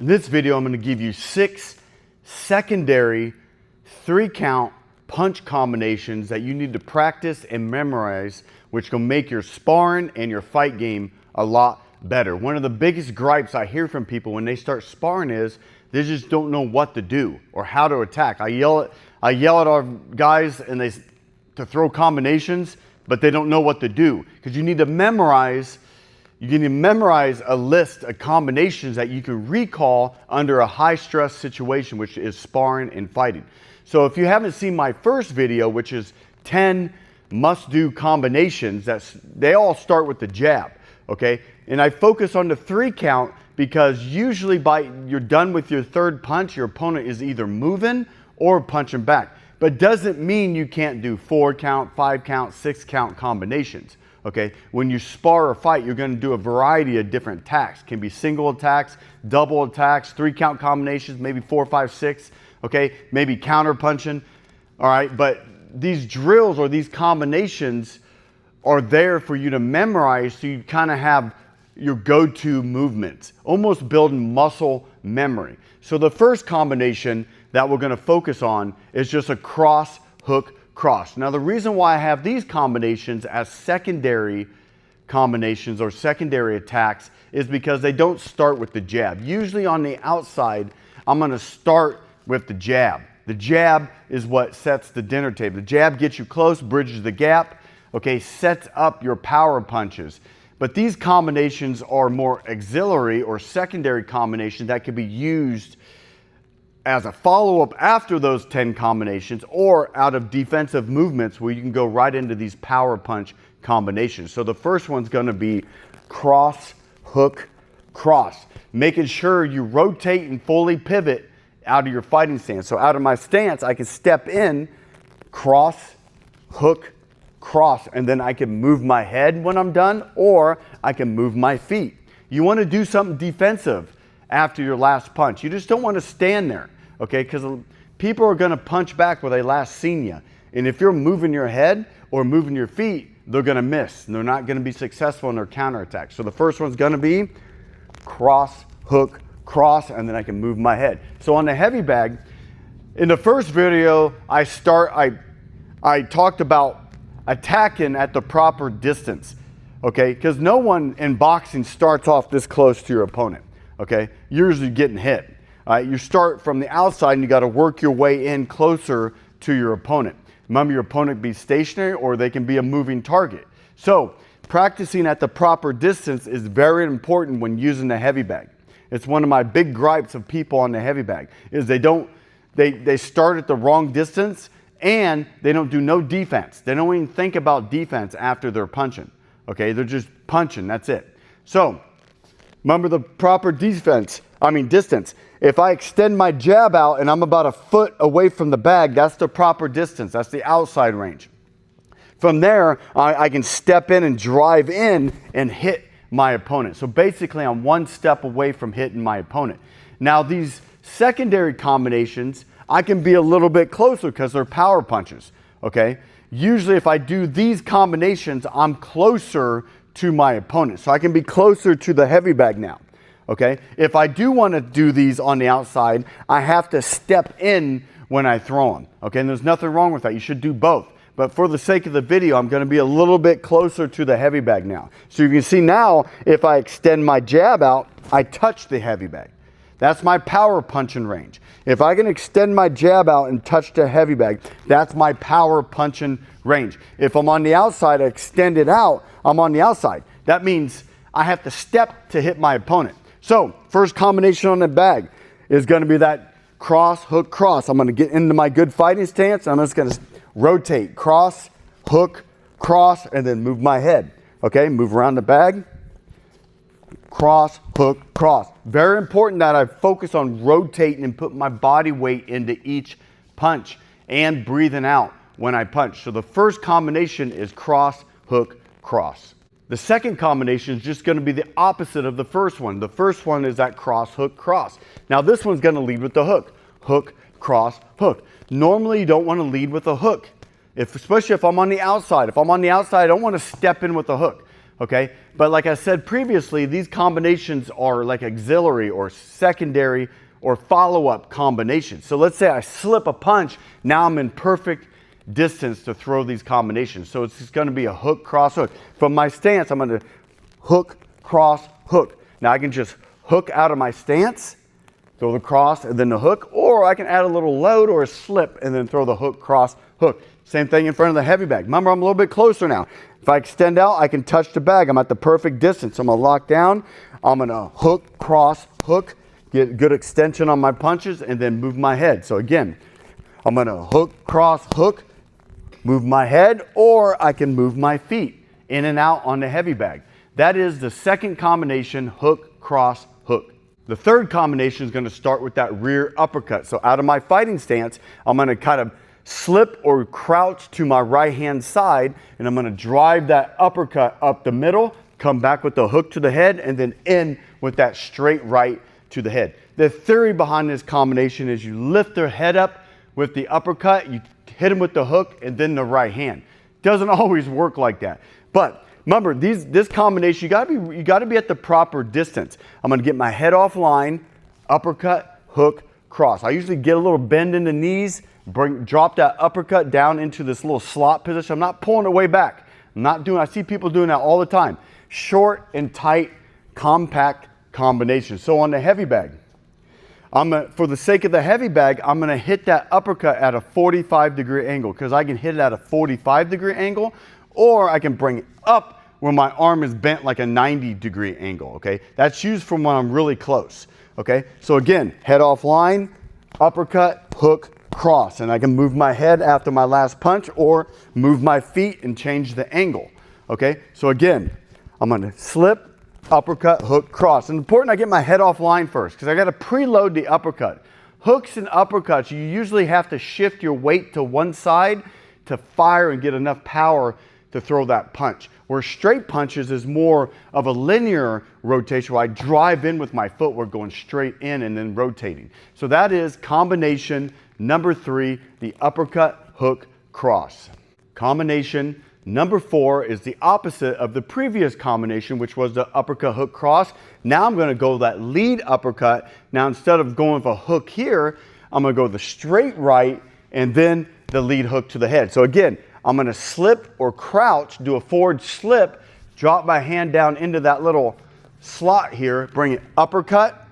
In this video, I'm going to give you 6 secondary 3-count punch combinations that you need to practice and memorize, which will make your sparring and your fight game a lot better. One of the biggest gripes I hear from people when they start sparring is they just don't know what to do or how to attack. I yell at our guys to throw combinations, but they don't know what to do, because you need to memorize a list of combinations that you can recall under a high stress situation, which is sparring and fighting. So if you haven't seen my first video, which is 10 must-do combinations, they all start with the jab, okay? And I focus on the 3-count because usually you're done with your third punch, your opponent is either moving or punching back. But doesn't mean you can't do 4-count, 5-count, 6-count combinations. Okay, when you spar or fight, you're going to do a variety of different attacks. Can be single attacks, double attacks, 3-count combinations, maybe 4, 5, 6. Okay, maybe counter punching. All right, but these drills or these combinations are there for you to memorize, so you kind of have your go-to movements, almost building muscle memory. So the first combination that we're going to focus on is just a cross, hook, cross. Now the reason why I have these combinations as secondary combinations or secondary attacks is because they don't start with the jab. Usually on the outside, I'm going to start with the jab. The jab is what sets the dinner table. The jab gets you close, bridges the gap, okay, sets up your power punches. But these combinations are more auxiliary or secondary combinations that can be used as a follow-up after those 10 combinations, or out of defensive movements where you can go right into these power punch combinations. So the first one's going to be cross, hook, cross. Making sure you rotate and fully pivot out of your fighting stance. So out of my stance, I can step in, cross, hook, cross, and then I can move my head when I'm done, or I can move my feet. You want to do something defensive after your last punch. You just don't want to stand there, okay? Because people are going to punch back where they last seen you. And if you're moving your head or moving your feet, they're going to miss. And they're not going to be successful in their counterattack. So the first one's going to be cross, hook, cross, and then I can move my head. So on the heavy bag, in the first video, I talked about attacking at the proper distance, okay? Because no one in boxing starts off this close to your opponent. Okay, you're usually getting hit. All right, you start from the outside and you got to work your way in closer to your opponent. Remember, your opponent be stationary or they can be a moving target. So practicing at the proper distance is very important when using the heavy bag. It's one of my big gripes of people on the heavy bag is they start at the wrong distance and they don't do no defense. They don't even think about defense after they're punching. Okay, they're just punching, that's it. So remember the proper distance. If I extend my jab out and I'm about a foot away from the bag, that's the proper distance. That's the outside range. From there, I can step in and drive in and hit my opponent. So basically, I'm one step away from hitting my opponent. Now, these secondary combinations, I can be a little bit closer because they're power punches, okay? Usually, if I do these combinations, I'm closer to my opponent. So I can be closer to the heavy bag now, okay? If I do want to do these on the outside, I have to step in when I throw them, okay? And there's nothing wrong with that. You should do both. But for the sake of the video, I'm going to be a little bit closer to the heavy bag now. So you can see now, if I extend my jab out, I touch the heavy bag. That's my power punching range. If I can extend my jab out and touch the heavy bag, that's my power punching range. If I'm on the outside, I extend it out, I'm on the outside. That means I have to step to hit my opponent. So first combination on the bag is going to be that cross, hook, cross. I'm going to get into my good fighting stance. I'm just going to rotate, cross, hook, cross, and then move my head. Okay, move around the bag. Cross, hook, cross. Very important that I focus on rotating and put my body weight into each punch and breathing out when I punch. So the first combination is cross, hook, cross. The second combination is just going to be the opposite of the first one. The first one is that cross, hook, cross. Now this one's going to lead with the hook. Hook, cross, hook. Normally you don't want to lead with a hook, especially if I'm on the outside. If I'm on the outside, I don't want to step in with a hook. okay? But like I said previously, these combinations are like auxiliary or secondary or follow-up combinations. So let's say I slip a punch, now I'm in perfect distance to throw these combinations. So it's just gonna be a hook, cross, hook. From my stance, I'm gonna hook, cross, hook. Now I can just hook out of my stance, throw the cross and then the hook, or I can add a little load or a slip and then throw the hook, cross, hook. Same thing in front of the heavy bag. Remember, I'm a little bit closer now. If I extend out, I can touch the bag. I'm at the perfect distance. I'm gonna lock down. I'm gonna hook, cross, hook, get good extension on my punches, and then move my head. So again, I'm gonna hook, cross, hook, move my head, or I can move my feet in and out on the heavy bag. That is the second combination, hook, cross, hook. The third combination is gonna start with that rear uppercut. So out of my fighting stance, I'm gonna kind of slip or crouch to my right-hand side, and I'm gonna drive that uppercut up the middle, come back with the hook to the head, and then end with that straight right to the head. The theory behind this combination is you lift their head up with the uppercut, you hit them with the hook, and then the right hand. Doesn't always work like that. But remember, this combination, you gotta be at the proper distance. I'm gonna get my head offline, uppercut, hook, cross. I usually get a little bend in the knees, drop that uppercut down into this little slot position. I'm not pulling it way back. I see people doing that all the time. Short and tight, compact combination. So on the heavy bag, for the sake of the heavy bag, I'm gonna hit that uppercut at a 45-degree angle because I can hit it at a 45-degree angle, or I can bring it up where my arm is bent like a 90-degree angle, okay? That's used from when I'm really close, okay? So again, head offline, uppercut, hook, cross, and I can move my head after my last punch or move my feet and change the angle, okay? So again, I'm gonna slip, uppercut, hook, cross. And important I get my head offline first because I gotta preload the uppercut. Hooks and uppercuts, you usually have to shift your weight to one side to fire and get enough power to throw that punch. Where straight punches is more of a linear rotation where I drive in with my footwork going straight in and then rotating. So that is combination number 3, the uppercut, hook, cross. Combination number 4 is the opposite of the previous combination, which was the uppercut, hook, cross. Now I'm gonna go that lead uppercut. Now instead of going with a hook here, I'm gonna go the straight right and then the lead hook to the head. So again, I'm gonna slip or crouch, do a forward slip, drop my hand down into that little slot here, bring it uppercut,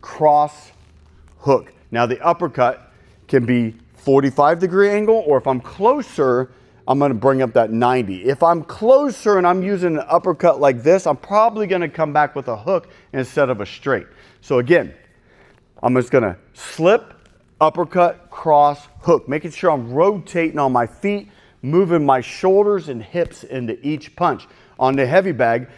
cross, hook. Now the uppercut can be 45-degree angle, or if I'm closer, I'm gonna bring up that 90. If I'm closer and I'm using an uppercut like this, I'm probably gonna come back with a hook instead of a straight. So again, I'm just gonna slip, uppercut, cross, hook, making sure I'm rotating on my feet, moving my shoulders and hips into each punch. On the heavy bag,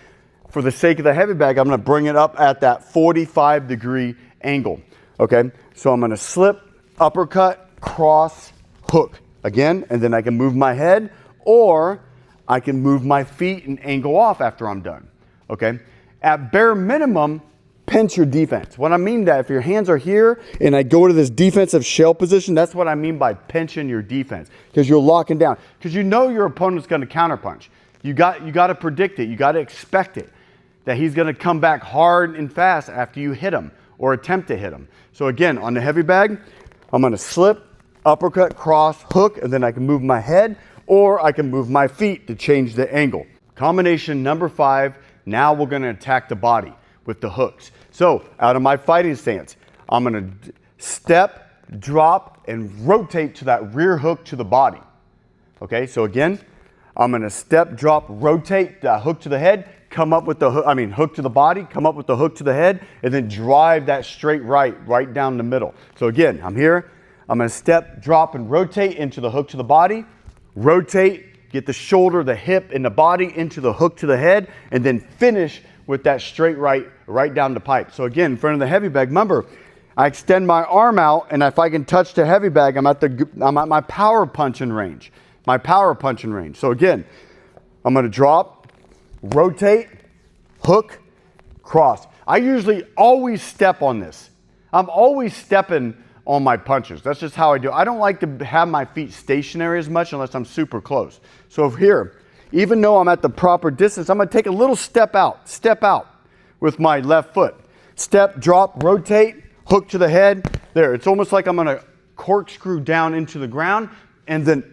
for the sake of the heavy bag, I'm gonna bring it up at that 45-degree angle, okay? So I'm gonna slip, uppercut, cross, hook. Again, and then I can move my head, or I can move my feet and angle off after I'm done, okay? At bare minimum, pinch your defense. What I mean that if your hands are here and I go to this defensive shell position, that's what I mean by pinching your defense, because you're locking down, because you know your opponent's gonna counterpunch. You got to predict it, you got to expect it, that he's gonna come back hard and fast after you hit him or attempt to hit him. So again, on the heavy bag, I'm gonna slip, uppercut, cross, hook, and then I can move my head or I can move my feet to change the angle. Combination number 5, now we're gonna attack the body with the hooks. So out of my fighting stance, I'm gonna step, drop, and rotate to that rear hook to the body. Okay, so again, I'm gonna step, drop, rotate, that hook to the head, come up with the hook, hook to the body, come up with the hook to the head, and then drive that straight right down the middle. So again, I'm here, I'm gonna step, drop, and rotate into the hook to the body, rotate, get the shoulder, the hip, and the body into the hook to the head, and then finish with that straight right down the pipe. So again, in front of the heavy bag, remember, I extend my arm out, and if I can touch the heavy bag, I'm at my power punching range. So again, I'm gonna drop, rotate, hook, cross. I usually always step on this. I'm always stepping on my punches. That's just how I do. I don't like to have my feet stationary as much unless I'm super close. So here, even though I'm at the proper distance, I'm gonna take a little step out with my left foot. Step, drop, rotate, hook to the head. There, it's almost like I'm gonna corkscrew down into the ground and then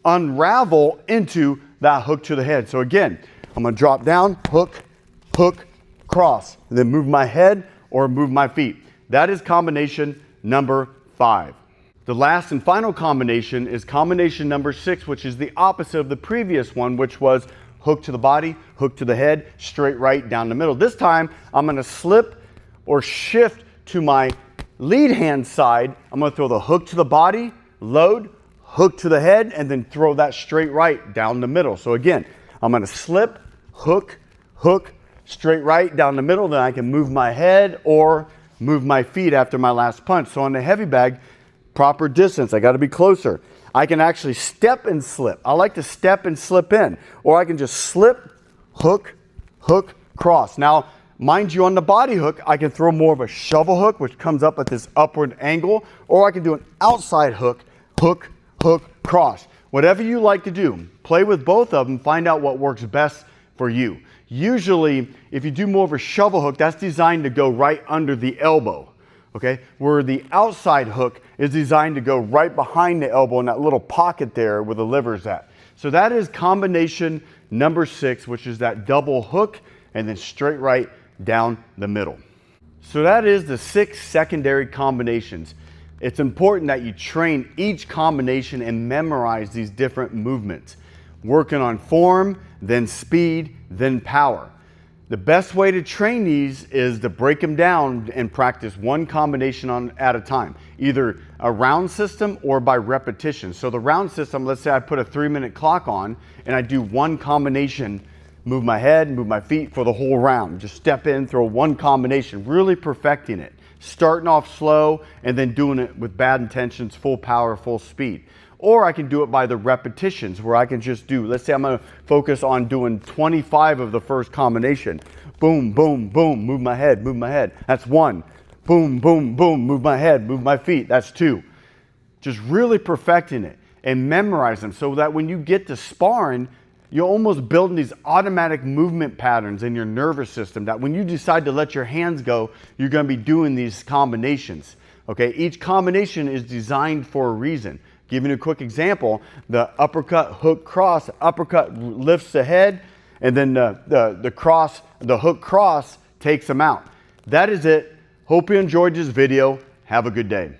unravel into that hook to the head. So again, I'm gonna drop down, hook, hook, cross, and then move my head or move my feet. That is combination number 5. The last and final combination is combination number 6, which is the opposite of the previous one, which was hook to the body, hook to the head, straight right down the middle. This time, I'm gonna slip or shift to my lead hand side. I'm gonna throw the hook to the body, load, hook to the head, and then throw that straight right down the middle. So again, I'm gonna slip, hook, hook, straight right down the middle. Then I can move my head or move my feet after my last punch. So on the heavy bag, proper distance, I gotta be closer. I can actually step and slip. I like to step and slip in, or I can just slip, hook, hook, cross. Now, mind you, on the body hook, I can throw more of a shovel hook, which comes up at this upward angle, or I can do an outside hook, hook, hook, cross. Whatever you like to do, play with both of them, find out what works best for you. Usually, if you do more of a shovel hook, that's designed to go right under the elbow. Okay, where the outside hook is designed to go right behind the elbow in that little pocket there where the liver's at. So that is combination number 6, which is that double hook and then straight right down the middle. So that is the 6 secondary combinations. It's important that you train each combination and memorize these different movements. Working on form, then speed, then power. The best way to train these is to break them down and practice one combination at a time, either a round system or by repetition. So the round system, let's say I put a 3-minute clock on and I do one combination, move my head, move my feet for the whole round. Just step in, throw one combination, really perfecting it. Starting off slow and then doing it with bad intentions, full power, full speed. Or I can do it by the repetitions where I can just do, let's say I'm gonna focus on doing 25 of the first combination. Boom, boom, boom, move my head, that's 1. Boom, boom, boom, move my head, move my feet, that's 2. Just really perfecting it and memorize them so that when you get to sparring, you're almost building these automatic movement patterns in your nervous system that when you decide to let your hands go, you're gonna be doing these combinations. Okay, each combination is designed for a reason. Giving you a quick example, the uppercut, hook, cross. Uppercut lifts the head, and then the hook, cross takes them out. That is it. Hope you enjoyed this video. Have a good day.